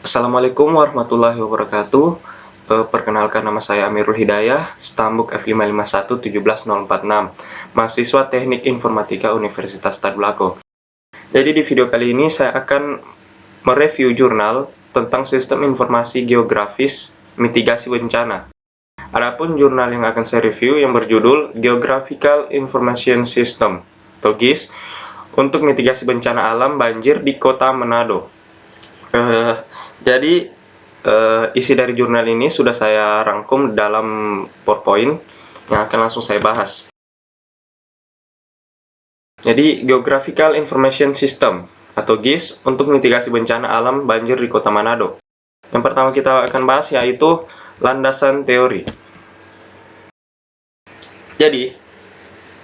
Assalamualaikum warahmatullahi wabarakatuh. Perkenalkan, nama saya Amirul Hidayah, Stambuk F55117046, mahasiswa Teknik Informatika Universitas Tadulako. Jadi di video kali ini saya akan mereview jurnal tentang sistem informasi geografis mitigasi bencana. Adapun jurnal yang akan saya review yang berjudul Geographical Information System atau GIS untuk mitigasi bencana alam banjir di Kota Manado. Jadi isi dari jurnal ini sudah saya rangkum dalam PowerPoint yang akan langsung saya bahas. Jadi Geographical Information System atau GIS untuk mitigasi bencana alam banjir di Kota Manado. Yang pertama kita akan bahas yaitu landasan teori. Jadi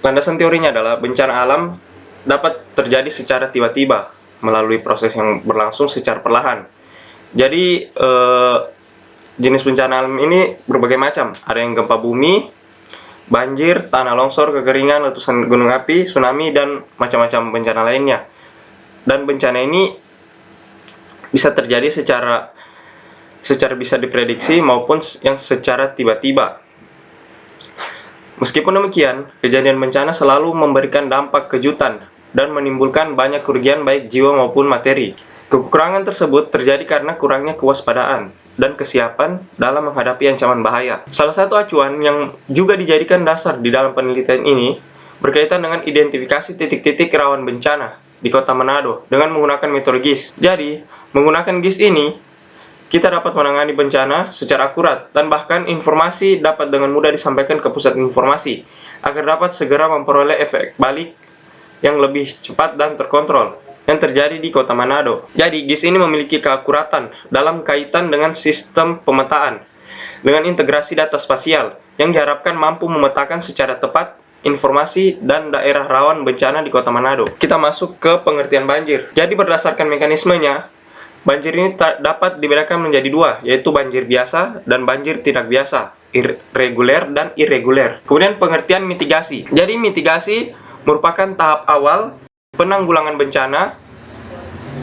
landasan teorinya adalah bencana alam dapat terjadi secara tiba-tiba melalui proses yang berlangsung secara perlahan. Jadi jenis bencana alam ini berbagai macam. Ada yang gempa bumi, banjir, tanah longsor, kekeringan, letusan gunung api, tsunami, dan macam-macam bencana lainnya. Dan bencana ini bisa terjadi secara bisa diprediksi maupun yang secara tiba-tiba. Meskipun demikian, kejadian bencana selalu memberikan dampak kejutan dan menimbulkan banyak kerugian baik jiwa maupun materi. Kekurangan tersebut terjadi karena kurangnya kewaspadaan dan kesiapan dalam menghadapi ancaman bahaya. Salah satu acuan yang juga dijadikan dasar di dalam penelitian ini berkaitan dengan identifikasi titik-titik rawan bencana di Kota Manado dengan menggunakan metode GIS. Jadi, menggunakan GIS ini, kita dapat menangani bencana secara akurat dan bahkan informasi dapat dengan mudah disampaikan ke pusat informasi agar dapat segera memperoleh efek balik yang lebih cepat dan terkontrol yang terjadi di Kota Manado. Jadi, GIS ini memiliki keakuratan dalam kaitan dengan sistem pemetaan dengan integrasi data spasial yang diharapkan mampu memetakan secara tepat informasi dan daerah rawan bencana di Kota Manado. Kita masuk ke pengertian banjir. Jadi, berdasarkan mekanismenya, banjir ini dapat dibedakan menjadi dua, yaitu banjir biasa dan banjir tidak biasa, irreguler dan irreguler. Kemudian pengertian mitigasi. Jadi, mitigasi merupakan tahap awal penanggulangan bencana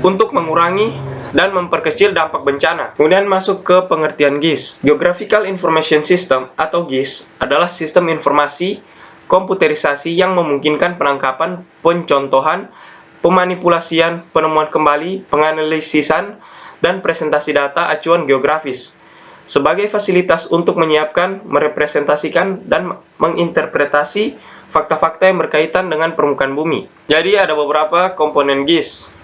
untuk mengurangi dan memperkecil dampak bencana. Kemudian masuk ke pengertian GIS. Geographical Information System atau GIS adalah sistem informasi komputerisasi yang memungkinkan penangkapan, pencontohan, pemanipulasian, penemuan kembali, penganalisisan, dan presentasi data acuan geografis sebagai fasilitas untuk menyiapkan, merepresentasikan, dan menginterpretasi fakta-fakta yang berkaitan dengan permukaan bumi. Jadi ada beberapa komponen GIS,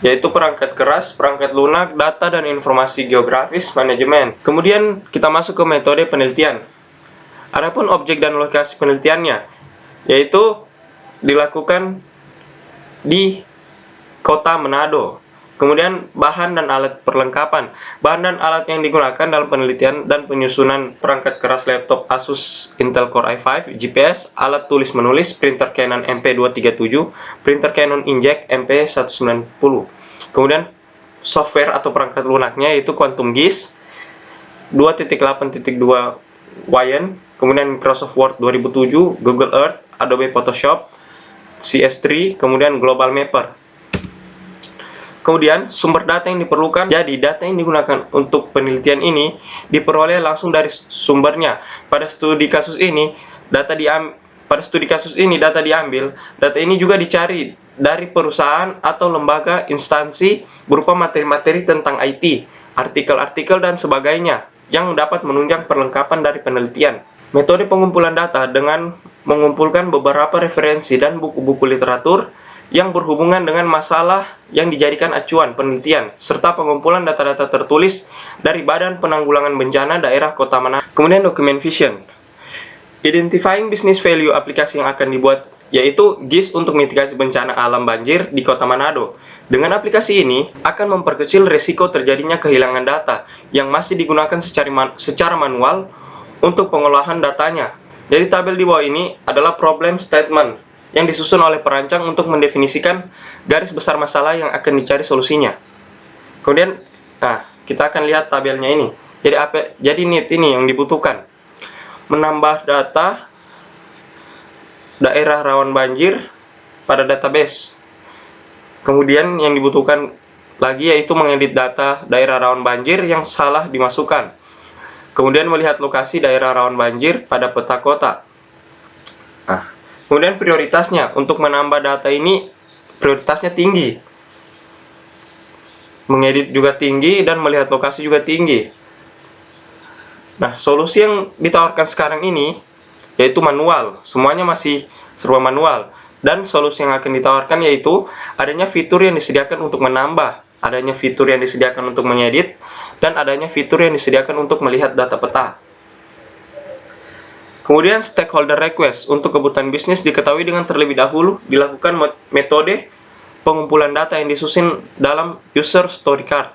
yaitu perangkat keras, perangkat lunak, data dan informasi geografis, manajemen. Kemudian kita masuk ke metode penelitian. Adapun objek dan lokasi penelitiannya, yaitu dilakukan di Kota Manado. Kemudian bahan dan alat perlengkapan. Bahan dan alat yang digunakan dalam penelitian dan penyusunan perangkat keras laptop Asus Intel Core i5, GPS, alat tulis menulis, printer Canon MP237, printer Canon Inkjet MP190. Kemudian software atau perangkat lunaknya yaitu Quantum GIS 2.8.2 Wine, kemudian Microsoft Word 2007, Google Earth, Adobe Photoshop, CS3, kemudian Global Mapper. Kemudian, sumber data yang diperlukan. Jadi, data yang digunakan untuk penelitian ini diperoleh langsung dari sumbernya. Pada studi kasus ini, data diambil. Data ini juga dicari dari perusahaan atau lembaga instansi berupa materi-materi tentang IT, artikel-artikel, dan sebagainya yang dapat menunjang perlengkapan dari penelitian. Metode pengumpulan data dengan mengumpulkan beberapa referensi dan buku-buku literatur yang berhubungan dengan masalah yang dijadikan acuan penelitian, serta pengumpulan data-data tertulis dari Badan Penanggulangan Bencana Daerah Kota Manado. Kemudian dokumen vision. Identifying business value aplikasi yang akan dibuat, yaitu GIS untuk mitigasi bencana alam banjir di Kota Manado. Dengan aplikasi ini, akan memperkecil risiko terjadinya kehilangan data yang masih digunakan secara manual untuk pengolahan datanya. Jadi tabel di bawah ini adalah problem statement yang disusun oleh perancang untuk mendefinisikan garis besar masalah yang akan dicari solusinya. Kemudian, kita akan lihat tabelnya ini. Jadi NEED ini yang dibutuhkan. Menambah data daerah rawan banjir pada database. Kemudian yang dibutuhkan lagi, yaitu mengedit data daerah rawan banjir yang salah dimasukkan. Kemudian melihat lokasi daerah rawan banjir pada peta kota. Kemudian prioritasnya, untuk menambah data ini prioritasnya tinggi. Mengedit juga tinggi dan melihat lokasi juga tinggi. Nah, solusi yang ditawarkan sekarang ini yaitu manual. Semuanya masih serba manual. Dan solusi yang akan ditawarkan yaitu adanya fitur yang disediakan untuk menambah, adanya fitur yang disediakan untuk mengedit, dan adanya fitur yang disediakan untuk melihat data peta. Kemudian stakeholder request. Untuk kebutuhan bisnis diketahui dengan terlebih dahulu dilakukan metode pengumpulan data yang disusun dalam user story card,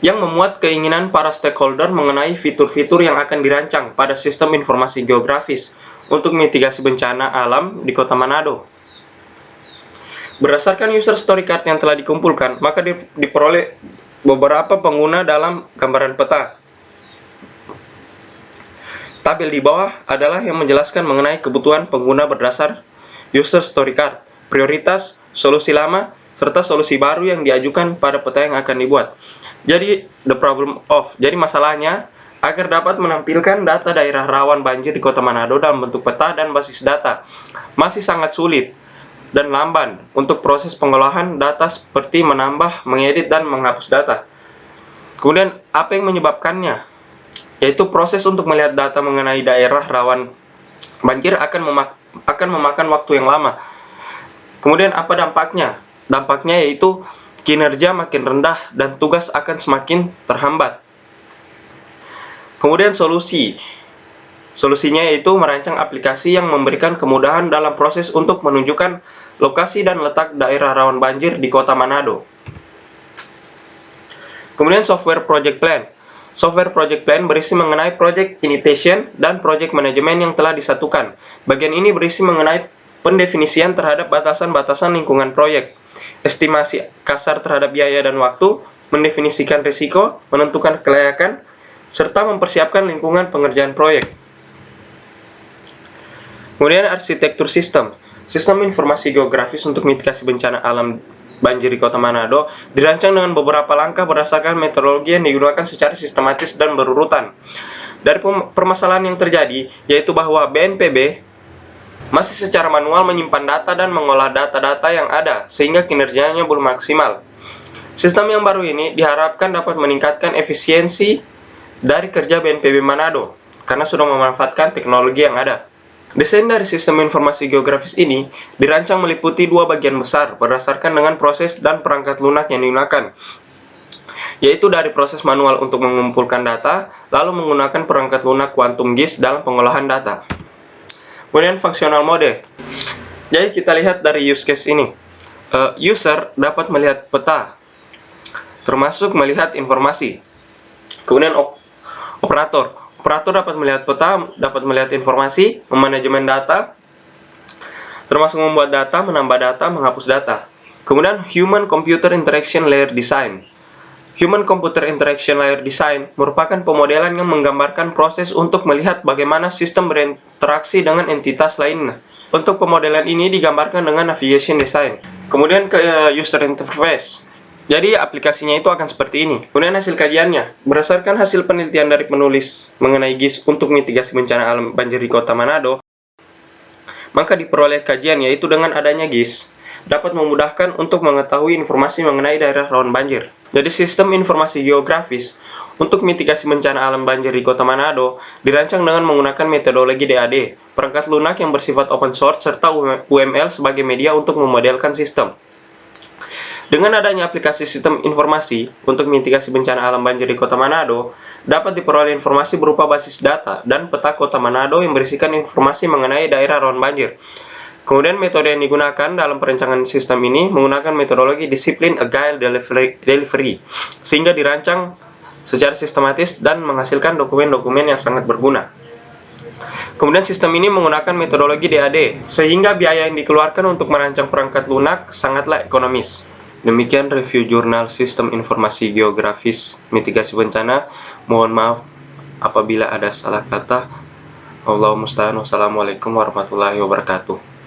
yang memuat keinginan para stakeholder mengenai fitur-fitur yang akan dirancang pada sistem informasi geografis untuk mitigasi bencana alam di Kota Manado. Berdasarkan user story card yang telah dikumpulkan, maka diperoleh beberapa pengguna dalam gambaran peta. Tabel di bawah adalah yang menjelaskan mengenai kebutuhan pengguna berdasar user story card, prioritas, solusi lama, serta solusi baru yang diajukan pada peta yang akan dibuat. Jadi, jadi masalahnya, agar dapat menampilkan data daerah rawan banjir di Kota Manado dalam bentuk peta dan basis data, masih sangat sulit dan lamban untuk proses pengolahan data seperti menambah, mengedit, dan menghapus data. Kemudian, apa yang menyebabkannya? Yaitu proses untuk melihat data mengenai daerah rawan banjir akan memakan waktu yang lama. Kemudian, apa dampaknya? Dampaknya yaitu kinerja makin rendah dan tugas akan semakin terhambat. Kemudian solusinya yaitu merancang aplikasi yang memberikan kemudahan dalam proses untuk menunjukkan lokasi dan letak daerah rawan banjir di Kota Manado. Kemudian software project plan. Software project plan berisi mengenai project initiation dan project management yang telah disatukan. Bagian ini berisi mengenai pendefinisian terhadap batasan-batasan lingkungan proyek, estimasi kasar terhadap biaya dan waktu, mendefinisikan risiko, menentukan kelayakan, serta mempersiapkan lingkungan pengerjaan proyek. Kemudian arsitektur sistem. Sistem informasi geografis untuk mitigasi bencana alam banjir di Kota Manado dirancang dengan beberapa langkah berdasarkan metodologi yang digunakan secara sistematis dan berurutan. Dari permasalahan yang terjadi, yaitu bahwa BNPB masih secara manual menyimpan data dan mengolah data-data yang ada, sehingga kinerjanya belum maksimal. Sistem yang baru ini diharapkan dapat meningkatkan efisiensi dari kerja BNPB Manado, karena sudah memanfaatkan teknologi yang ada. Desain dari sistem informasi geografis ini dirancang meliputi dua bagian besar berdasarkan dengan proses dan perangkat lunak yang digunakan, yaitu dari proses manual untuk mengumpulkan data, lalu menggunakan perangkat lunak kuantum GIS dalam pengolahan data. Kemudian fungsional mode. Jadi kita lihat dari use case ini. User dapat melihat peta, termasuk melihat informasi. Kemudian operator dapat melihat peta, dapat melihat informasi, memanajemen data, termasuk membuat data, menambah data, menghapus data. Kemudian Human Computer Interaction Layer Design. Human Computer Interaction Layer Design merupakan pemodelan yang menggambarkan proses untuk melihat bagaimana sistem berinteraksi dengan entitas lainnya. Untuk pemodelan ini digambarkan dengan navigation design. Kemudian ke user interface. Jadi aplikasinya itu akan seperti ini. Kemudian hasil kajiannya. Berdasarkan hasil penelitian dari penulis mengenai GIS untuk mitigasi bencana alam banjir di Kota Manado, maka diperoleh kajian yaitu dengan adanya GIS dapat memudahkan untuk mengetahui informasi mengenai daerah rawan banjir. Jadi sistem informasi geografis untuk mitigasi bencana alam banjir di Kota Manado dirancang dengan menggunakan metodologi DAD, perangkat lunak yang bersifat open source, serta UML sebagai media untuk memodelkan sistem. Dengan adanya aplikasi sistem informasi untuk mitigasi bencana alam banjir di Kota Manado, dapat diperoleh informasi berupa basis data dan peta Kota Manado yang berisikan informasi mengenai daerah rawan banjir. Kemudian metode yang digunakan dalam perencanaan sistem ini menggunakan metodologi disiplin Agile Delivery, sehingga dirancang secara sistematis dan menghasilkan dokumen-dokumen yang sangat berguna. Kemudian sistem ini menggunakan metodologi DAD, sehingga biaya yang dikeluarkan untuk merancang perangkat lunak sangatlah ekonomis. Demikian review jurnal Sistem Informasi Geografis Mitigasi Bencana. Mohon maaf apabila ada salah kata. Allahumma musta'an. Wassalamualaikum warahmatullahi wabarakatuh.